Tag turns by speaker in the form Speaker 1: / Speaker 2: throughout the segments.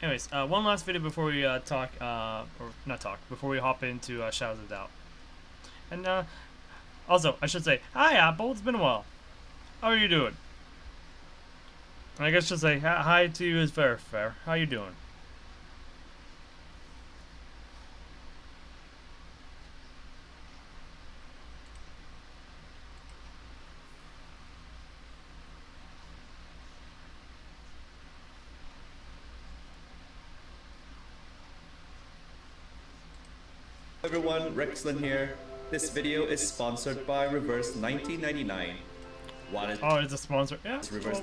Speaker 1: Anyways, one last video before we talk, or not talk, before we hop into Shadows of Doubt. And also, I should say, hi Apple, it's been a while. How are you doing? I guess just say hi to you is very fair. How you doing?
Speaker 2: Everyone, Rexlent here. This video is sponsored by Reverse 1999.
Speaker 1: Oh, it's a sponsor. Yeah.
Speaker 2: It's Reverse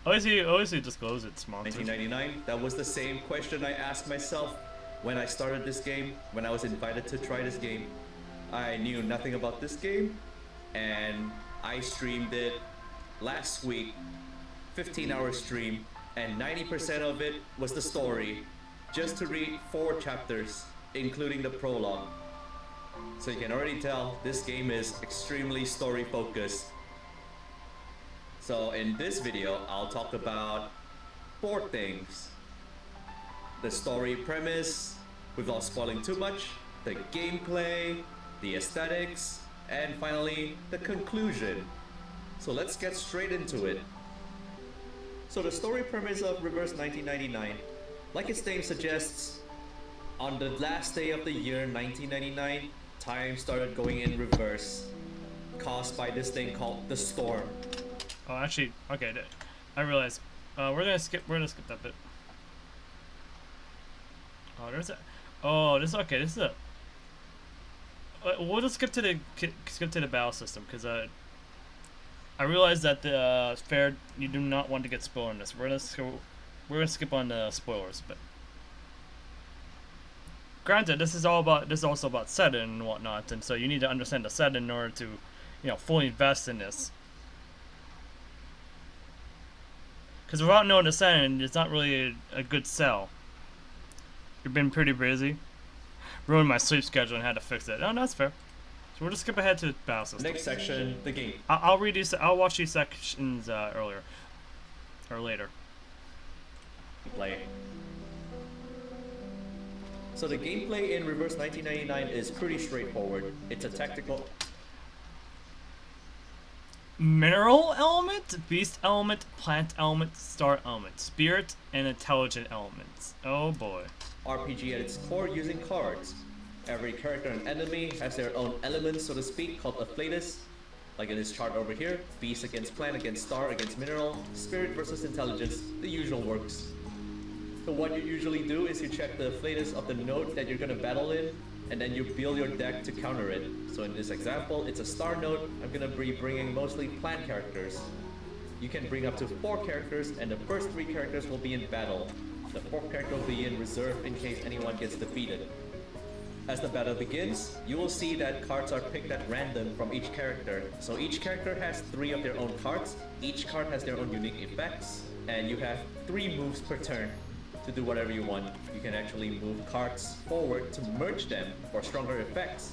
Speaker 1: always he disclose it's sponsored.
Speaker 2: 1999. That was the same question I asked myself when I started this game, when I was invited to try this game. I knew nothing about this game, and I streamed it last week, 15-hour stream, and 90% of it was the story, just to read 4 chapters, including the prologue. So you can already tell this game is extremely story focused. So in this video, I'll talk about 4 things: the story premise, without spoiling too much, the gameplay, the aesthetics, and finally, the conclusion. So let's get straight into it. So the story premise of Reverse 1999, like its name suggests, on the last day of the year 1999, time started going in reverse, caused by this thing called the storm.
Speaker 1: Oh, actually, okay, I realize. We're gonna skip that bit. Oh, there's a. Oh, this okay. This is a. We'll just skip to the battle system because I realize that the fair you do not want to get spoiled on this. We're gonna skip on the spoilers, but granted, this is also about setting and whatnot, and so you need to understand the setting in order to, fully invest in this. Because without knowing the setting, it's not really a good sell. You've been pretty busy. Ruined my sleep schedule and had to fix it. Oh, no, that's fair. So we'll just skip ahead to the battle system.
Speaker 2: Next section, the game.
Speaker 1: I'll read these. I'll watch these sections earlier or later.
Speaker 2: Play. So the gameplay in Reverse 1999 is pretty straightforward. It's a tactical
Speaker 1: mineral element, beast element, plant element, star element, spirit, and intelligent elements. Oh boy.
Speaker 2: RPG at its core using cards. Every character and enemy has their own elements, so to speak, called afflatus. Like in this chart over here, beast against plant, against star, against mineral, spirit versus intelligence, the usual works. So what you usually do is you check the afflatus of the node that you're going to battle in, and then you build your deck to counter it. So in this example, it's a star node. I'm going to be bringing mostly plant characters. You can bring up to 4 characters, and the first 3 characters will be in battle. The 4th character will be in reserve in case anyone gets defeated. As the battle begins, you will see that cards are picked at random from each character. So each character has 3 of their own cards. Each card has their own unique effects, and you have 3 moves per turn to do whatever you want. You can actually move cards forward to merge them for stronger effects.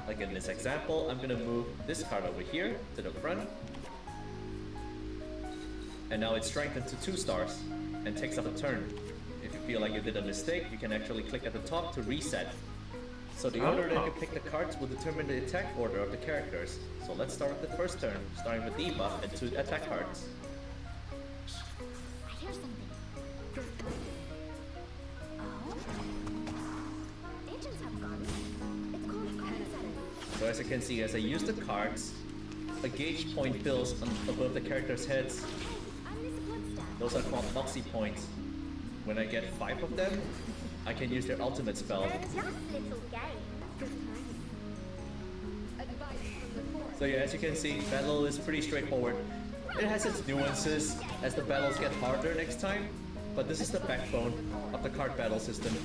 Speaker 2: Like in this example, I'm gonna move this card over here to the front. And now it's strengthened to 2 stars and takes up a turn. If you feel like you did a mistake, you can actually click at the top to reset. So the order that you pick the cards will determine the attack order of the characters. So let's start with the first turn, starting with debuff and 2 attack cards.
Speaker 3: I hear something. Agents have guns. It's called card.
Speaker 2: So as you can see, as I use the cards, a gauge point fills above the characters' heads. Those are called Moxie points. When I get 5 of them, I can use their ultimate spell. So yeah, as you can see, battle is pretty straightforward. It has its nuances as the battles get harder next time, but this is the backbone of the card battle system.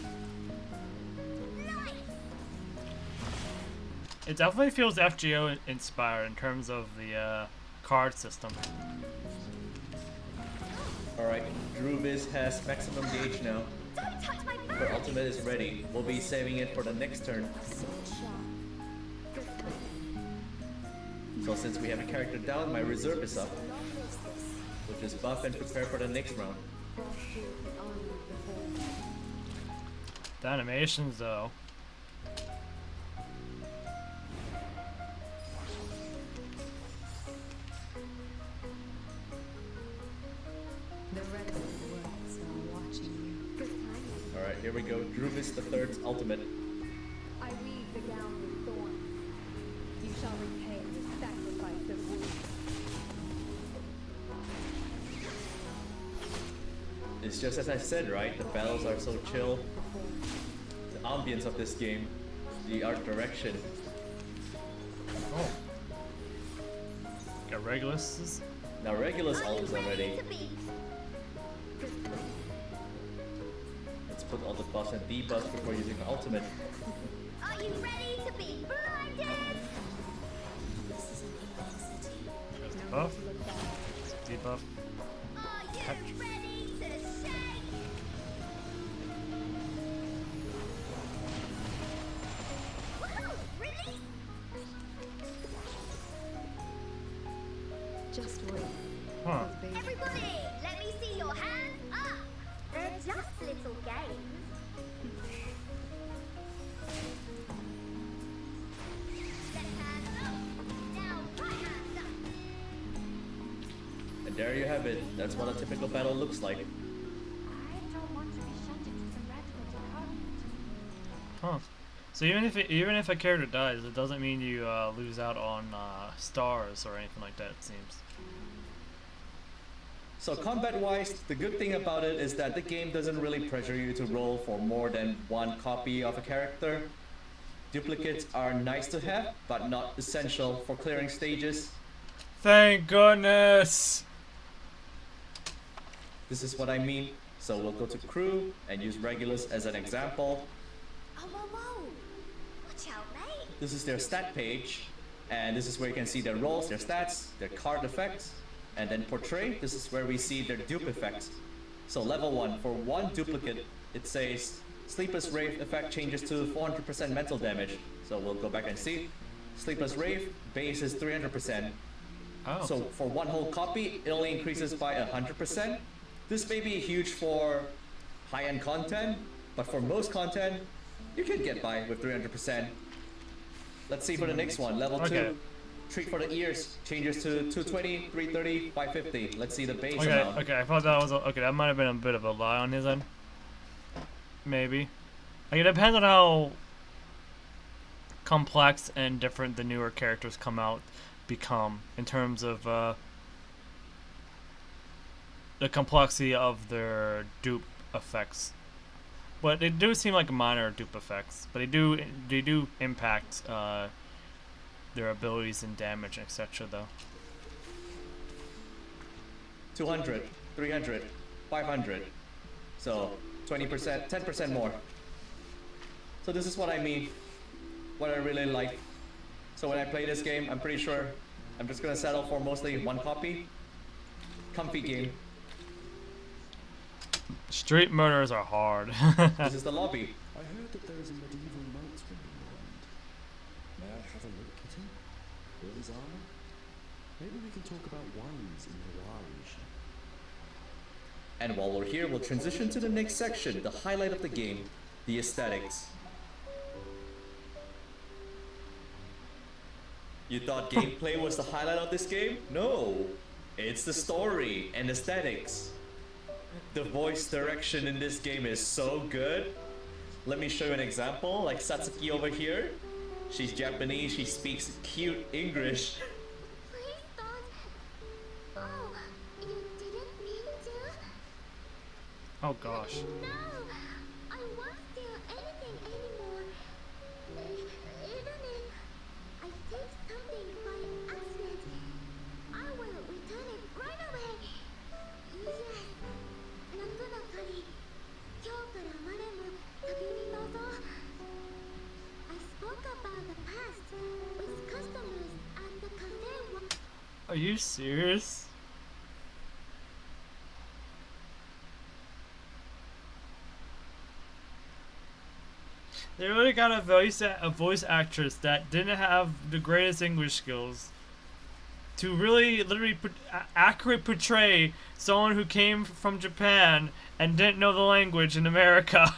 Speaker 1: It definitely feels FGO inspired in terms of the card system.
Speaker 2: Alright, Druviz has maximum gauge now. Her ultimate is ready. We'll be saving it for the next turn. So since we have a character down, my reserve is up. We'll just buff and prepare for the next round.
Speaker 1: The animations, though.
Speaker 3: The Rexlent words are watching you. Good timing.
Speaker 2: Alright, here we go. Druvis the Third's ultimate.
Speaker 3: I weave the gown with thorns. You shall repay the sacrifice of wounds.
Speaker 2: It's just as I said, right? The battles are so chill. The ambience of this game, the art direction.
Speaker 1: Oh. Got Regulus.
Speaker 2: Now Regulus ult is already. Let's put all the buffs and debuffs before using the ultimate.
Speaker 4: Are you ready to be blinded?
Speaker 1: Buff. Debuff.
Speaker 4: Are you ready to shake? Woohoo! Really?
Speaker 3: Just wait.
Speaker 1: Huh.
Speaker 3: Baby.
Speaker 4: Everybody, let me see your hands up. They're just little games. Left hand up. Now right hand up.
Speaker 2: And there you have it. That's what a typical battle looks like.
Speaker 4: I don't want to be shunted to some radical department.
Speaker 1: Huh. So even if a character dies, it doesn't mean you lose out on stars or anything like that. It seems.
Speaker 2: So combat-wise, the good thing about it is that the game doesn't really pressure you to roll for more than one copy of a character. Duplicates are nice to have, but not essential for clearing stages.
Speaker 1: Thank goodness.
Speaker 2: This is what I mean. So we'll go to crew and use Regulus as an example.
Speaker 4: Oh, whoa, whoa. Watch out, mate.
Speaker 2: This is their stat page, and this is where you can see their rolls, their stats, their card effects, and then portray. This is where we see their dupe effects. So level 1, for one duplicate, it says Sleepless Rave effect changes to 400% mental damage. So we'll go back and see. Sleepless Rave base is 300%.
Speaker 1: Oh.
Speaker 2: So for one whole copy, it only increases by 100%. This may be huge for high-end content, but for most content, you can get by with 300%. Let's see for the next one, level 2.
Speaker 1: Okay.
Speaker 2: Treat for the ears changes to 220, 330, 550. Let's see the base
Speaker 1: Okay.
Speaker 2: amount.
Speaker 1: Okay. I thought that was okay. That might have been a bit of a lie on his end. Maybe. Like, it depends on how complex and different the newer characters become in terms of the complexity of their dupe effects. But they do seem like minor dupe effects, but they do impact their abilities and damage, etc. though.
Speaker 2: 200, 300, 500. So 20%, 10% more. So this is what I mean. What I really like. So when I play this game, I'm pretty sure I'm just gonna settle for mostly one copy. Comfy game.
Speaker 1: Street murders are hard.
Speaker 2: This is the lobby.
Speaker 5: I heard that there is a medieval mountain around. May I have a look at it? Will's armor? Maybe we can talk about wines in the Irish.
Speaker 2: And while we're here, we'll transition to the next section, the highlight of the game, the aesthetics. You thought gameplay was the highlight of this game? No, it's the story and aesthetics. The voice direction in this game is so good. Let me show you an example, like Satsuki over here. She's Japanese, she speaks cute English.
Speaker 4: Please don't. Oh, you didn't mean to?
Speaker 1: Oh gosh.
Speaker 4: No, I won't steal anything anymore. Even if I take something by accident, I will return it right away. Yes, 夏の鳥、今日から我も旅に臨もう。I spoke about the past with customers at the cafe.
Speaker 1: Are you serious? They really got a voice actress that didn't have the greatest English skills to really literally accurately portray someone who came from Japan and didn't know the language in America.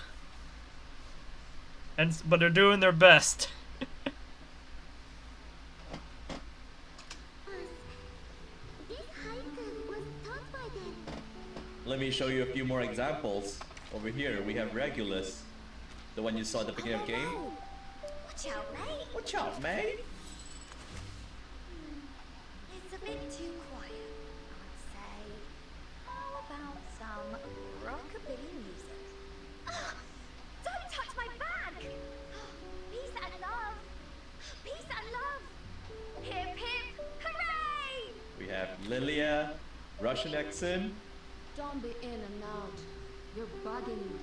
Speaker 1: but they're doing their best.
Speaker 4: This haiku was taught by them.
Speaker 2: Let me show you a few more examples. Over here, we have Regulus. The one you saw at the beginning of the game.
Speaker 4: Oh, watch out, mate.
Speaker 2: Watch out, mate!
Speaker 4: It's a bit too quiet, I'd say. How about some rockabilly music? Ah, don't touch my bag! Peace and love! Peace and love! Hip hip! Hooray!
Speaker 2: We have Lilia, Russian accent.
Speaker 3: Don't be in and out. You're bugging me.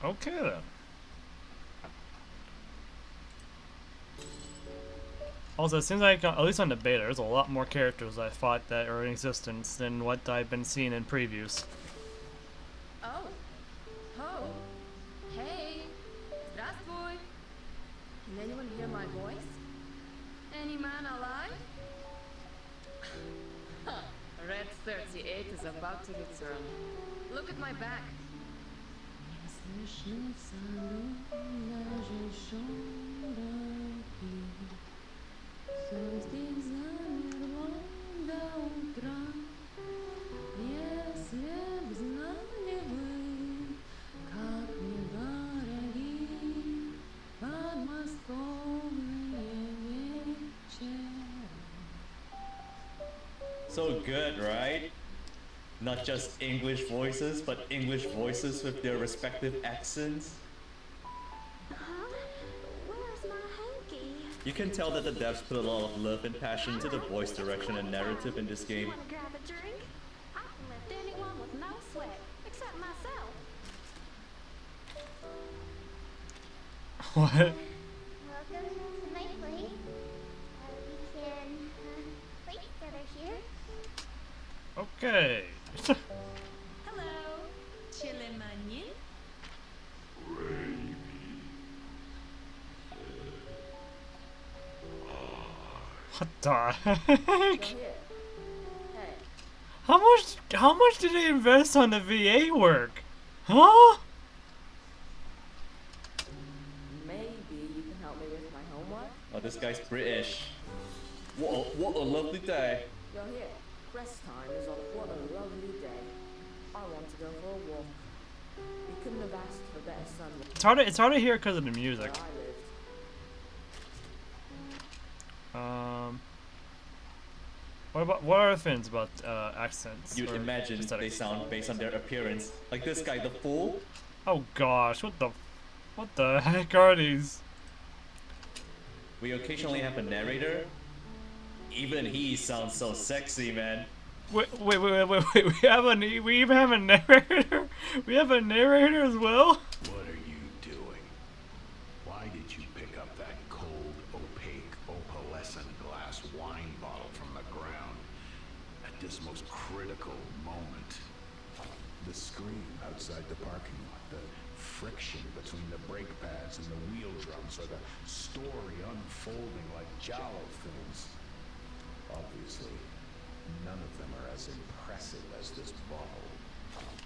Speaker 1: Okay then. Also, it seems like, at least on the beta, there's a lot more characters I thought that are in existence than what I've been seeing in previews.
Speaker 3: Oh. Oh. Hey. Здравствуй. Can anyone hear my voice? Any man alive? Huh. Red 38 is about to return. Look at my back.
Speaker 2: So good, right? Not just English voices, but English voices with their respective accents.
Speaker 4: Huh? Where's my hanky?
Speaker 2: You can tell that the devs put a lot of love and passion into the voice direction and narrative in this game.
Speaker 4: Wanna grab a drink? I can lift anyone with no sweat, except myself.
Speaker 1: What?
Speaker 4: Welcome to my place. We can play together here.
Speaker 1: Okay.
Speaker 3: Hello. Chilemani.
Speaker 1: What the heck?
Speaker 3: Here. Hey.
Speaker 1: How much did they invest on the VA work? Huh?
Speaker 3: Maybe you can help me with my homework?
Speaker 2: Oh, this guy's British. What a lovely day.
Speaker 3: You're here. Rest time is on. What a lovely day. I want to go for a walk. You couldn't have asked for better sun
Speaker 1: It's hard to hear because of the music.
Speaker 3: where I lived.
Speaker 1: What are things about accents?
Speaker 2: You'd
Speaker 1: or
Speaker 2: imagine they
Speaker 1: aesthetics?
Speaker 2: sound based on their appearance. Like this guy, the fool.
Speaker 1: Oh gosh, what the heck are these?
Speaker 2: We occasionally have a narrator. Even he sounds so sexy, man.
Speaker 1: Wait, we even have a narrator? We have a narrator as well?
Speaker 6: What are you doing? Why did you pick up that cold, opaque, opalescent glass wine bottle from the ground at this most critical moment?
Speaker 5: The scream outside the parking lot, the friction between the brake pads and the wheel drums, or the story unfolding like Giallo films. Obviously, none of them are as impressive as this bottle.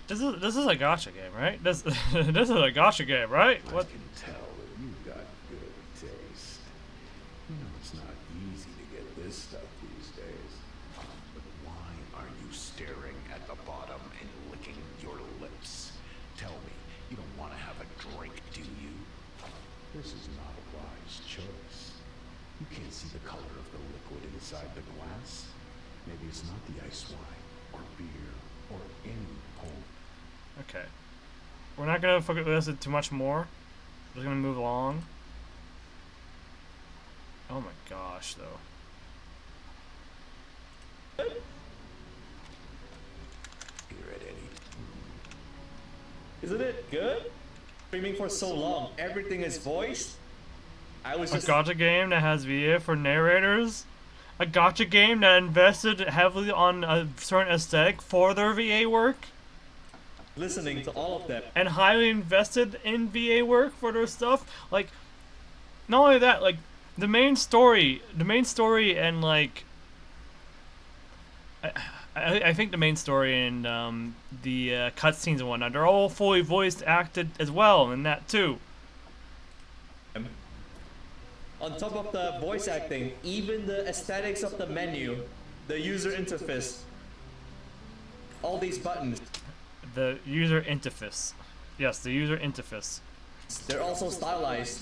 Speaker 1: This is a gacha game, right? This is a gacha game, right? What?
Speaker 5: I can tell that you've got good taste. You know it's not easy to get this stuff these days.
Speaker 6: But why are you staring at the bottom and licking your lips? Tell me, you don't want to have a drink, do you?
Speaker 5: This is not a wise choice. You can't see the color of the liquid inside the glass. Maybe it's not the ice wine, or beer, or any pulp.
Speaker 1: Okay. We're not gonna focus this too much more. We're just gonna move along. Oh my gosh, though.
Speaker 6: Here at any
Speaker 2: Isn't it good? Streaming for so long, everything is voiced. I was
Speaker 1: A
Speaker 2: just
Speaker 1: gacha game that has VA for narrators? A gacha game that invested heavily on a certain aesthetic for their VA work?
Speaker 2: listening to all of them.
Speaker 1: And highly invested in VA work for their stuff? Like, not only that, like, the main story and, like, I think the main story and the cutscenes and whatnot, they're all fully voice acted as well in that too.
Speaker 2: On top of the voice acting, even the aesthetics of the menu, the user interface, all these buttons,
Speaker 1: The user interface. Yes, the user interface.
Speaker 2: they're also stylized.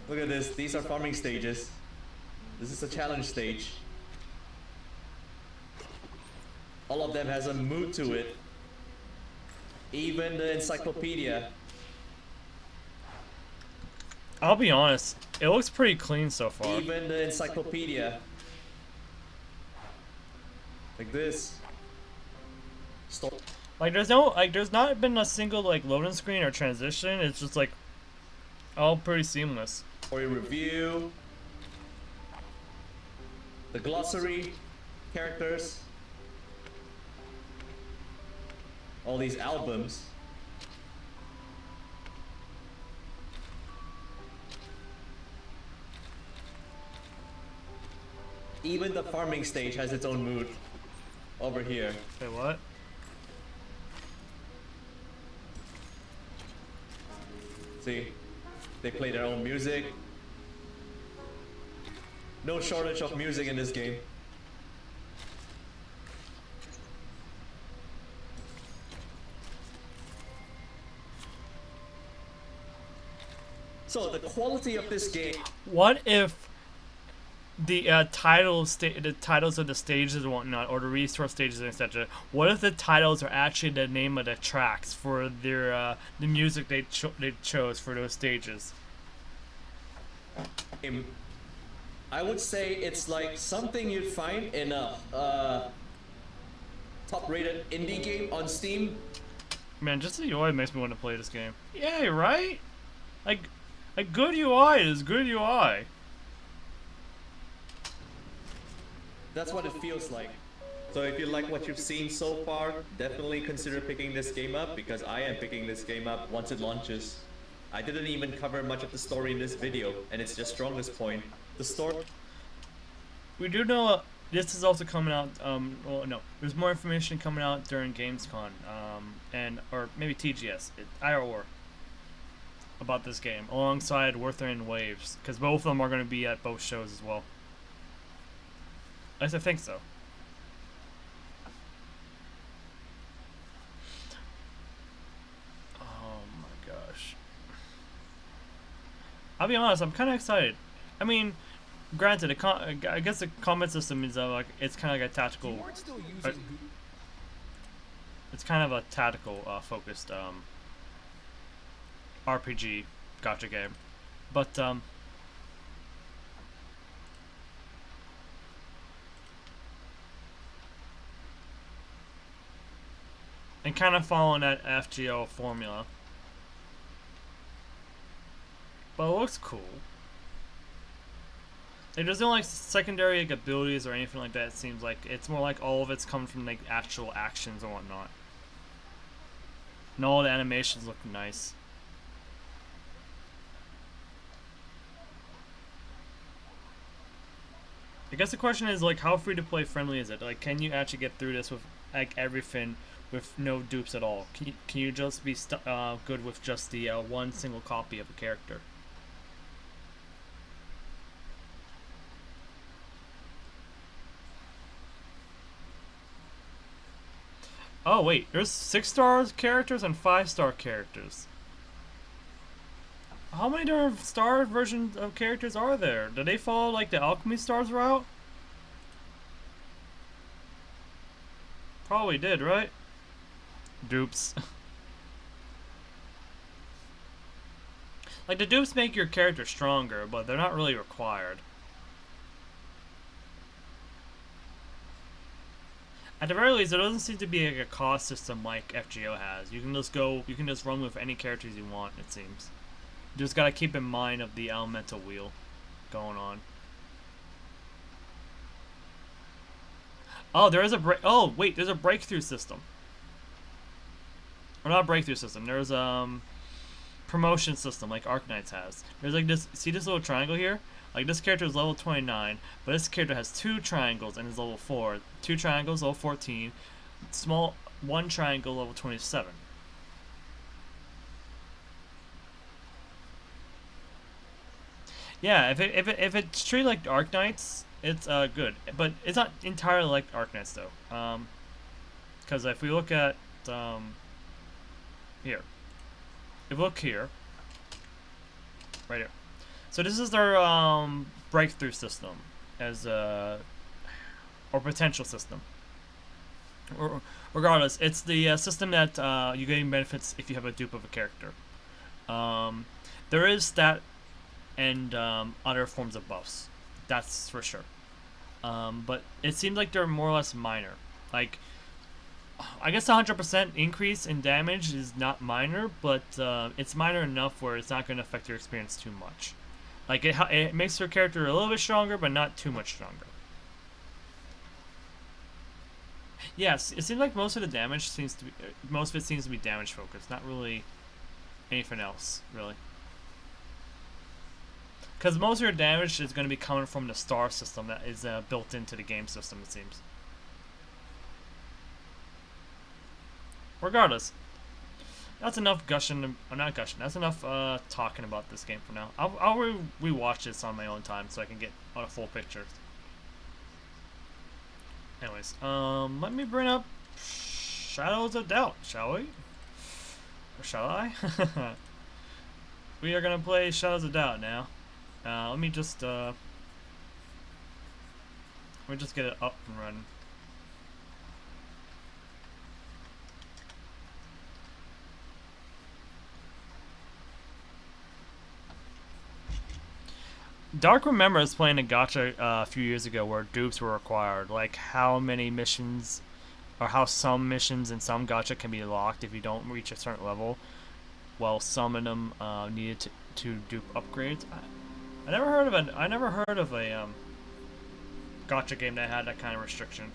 Speaker 2: Look at this, these are farming stages. This is a challenge stage. All of them has a mood to it. Even the encyclopedia.
Speaker 1: I'll be honest, it looks pretty clean so far.
Speaker 2: Even the encyclopedia. Like this.
Speaker 1: Like there's not been a single like loading screen or transition. It's just like all pretty seamless.
Speaker 2: Story review. The glossary, characters. All these albums. Even the farming stage has its own mood. Over here.
Speaker 1: Wait, what?
Speaker 2: See? They play their own music. No shortage of music in this game. So the quality of this game.
Speaker 1: What if the titles of the stages and whatnot, or the resource stages and etc. What if the titles are actually the name of the tracks for their the music they chose for those stages?
Speaker 2: I would say it's like something you'd find in a top-rated indie game on Steam.
Speaker 1: Man, just the UI makes me want to play this game. Yeah, right? Like good UI is good UI.
Speaker 2: That's what it feels like. So if you like what you've seen so far, definitely consider picking this game up, because I am picking this game up once it launches. I didn't even cover much of the story in this video, and it's the strongest point. The story...
Speaker 1: We do know this is also coming out, well, no, there's more information coming out during Gamescom, or maybe TGS, either or, about this game, alongside Werther and Waves, because both of them are going to be at both shows as well. At least I think so. Oh my gosh. I'll be honest, I'm kind of excited. I mean, granted, I guess the combat system is like it's kind of like a tactical. It's kind of a tactical focused RPG gacha game, but and kind of following that FGO formula. But it looks cool. Like, there's no like secondary like, abilities or anything like that. It seems like it's more like all of it's coming from like actual actions and whatnot. And all the animations look nice. I guess the question is like, how free to play friendly is it? Like, can you actually get through this with like everything with no dupes at all? Can you just be good with just the one single copy of a character? Oh wait, there's 6-star characters and 5-star characters. How many different star versions of characters are there? Do they follow like the Alchemy Stars route? Probably did, right? Dupes. Like the dupes make your character stronger, but they're not really required. At the very least, there doesn't seem to be like a cost system like FGO has. You can just run with any characters you want, it seems. You just gotta keep in mind of the elemental wheel going on. Oh, there is a oh, wait, there's a breakthrough system. Or not a breakthrough system, there's promotion system like Arknights has. There's like this, see this little triangle here? Like this character is level 29, but this character has 2 triangles and is level 4. 2 triangles, level 14. Small 1 triangle, level 27. Yeah, if it's treated like Arknights, it's good, but it's not entirely like Arknights though. Because if we look at here, if we look here, right here. So this is their breakthrough system, as or potential system. Or regardless, it's the system that you gain benefits if you have a dupe of a character. There is stat and other forms of buffs, that's for sure. But it seems like they're more or less minor. Like, I guess 100% increase in damage is not minor, but it's minor enough where it's not going to affect your experience too much. Like, it makes your character a little bit stronger, but not too much stronger. Yes, it seems like most of the damage seems to be, most of it seems to be damage focused, not really anything else, really. Because most of your damage is going to be coming from the star system that is built into the game system, it seems. Regardless, that's enough gushing. Not gushing. That's enough talking about this game for now. I'll rewatch this on my own time so I can get a full picture. Anyways, let me bring up Shadows of Doubt, shall we? Or shall I? We are gonna play Shadows of Doubt now. Let me just get it up and running. Dark remembers playing a gacha a few years ago where dupes were required, like how many missions, or how some missions in some gacha can be locked if you don't reach a certain level, while some of them needed to dupe upgrades. I never heard of a gacha game that had that kind of restriction.